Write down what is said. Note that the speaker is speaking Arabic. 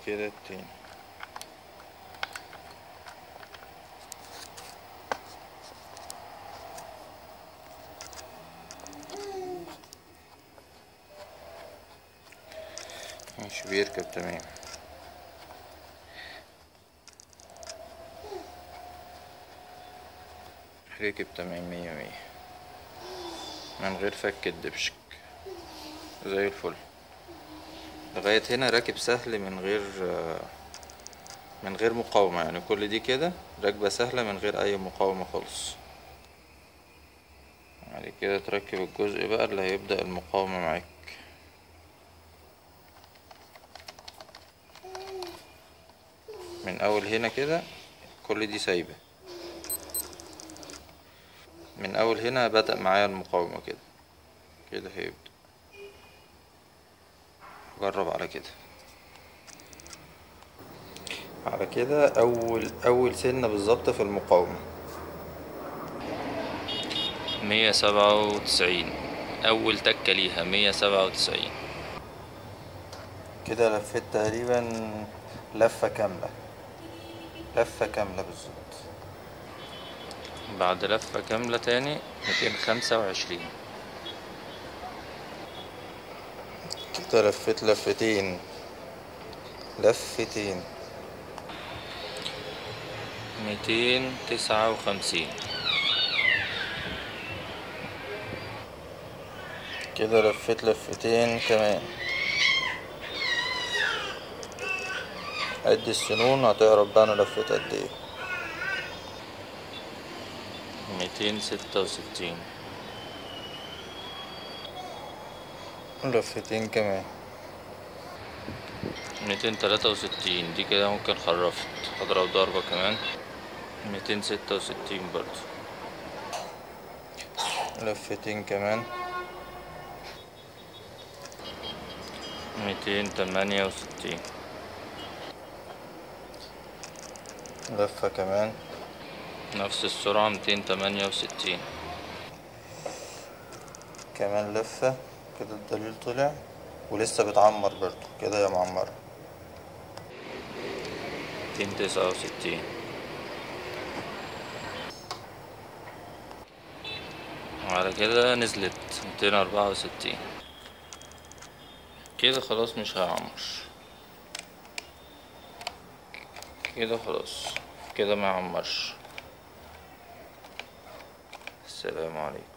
كده التاني. مش بيركب تمام. ركب تمام مية مية من غير فك الدبشك، زي الفل. لغاية هنا راكب سهل من غير مقاومة، يعني كل دي كده راكبة سهلة من غير أي مقاومة خالص. بعد كده تركب الجزء بقى اللي هيبدأ المقاومة معاك. من أول هنا كده كل دي سايبة، من أول هنا بدأ معايا المقاومة كده. كده هيبدأ. جرب على كده. على كده أول سنة بالظبط في المقاومة 197. أول تكة ليها 197. كده لفيت تقريبا لفة كاملة، لفة كاملة بالظبط. بعد لفة كاملة تاني 225. كده لفيت لفتين 259. كده لفيت لفتين كمان. عد السنون هتعرف بقى انا لفيت قد ايه. 266. لفتين كمان 263. دي كده ممكن خرفت، هضرب ضربة كمان. 266 برضو. لفتين كمان 268. لفة كمان نفس السرعة 268. كمان لفة. كده الدليل طلع ولسه بتعمر برضو كده يا معمرة. 269. وعلى كده نزلت 264. كده خلاص مش هعمر. كده خلاص، كده ما يعمرش. السلام عليكم.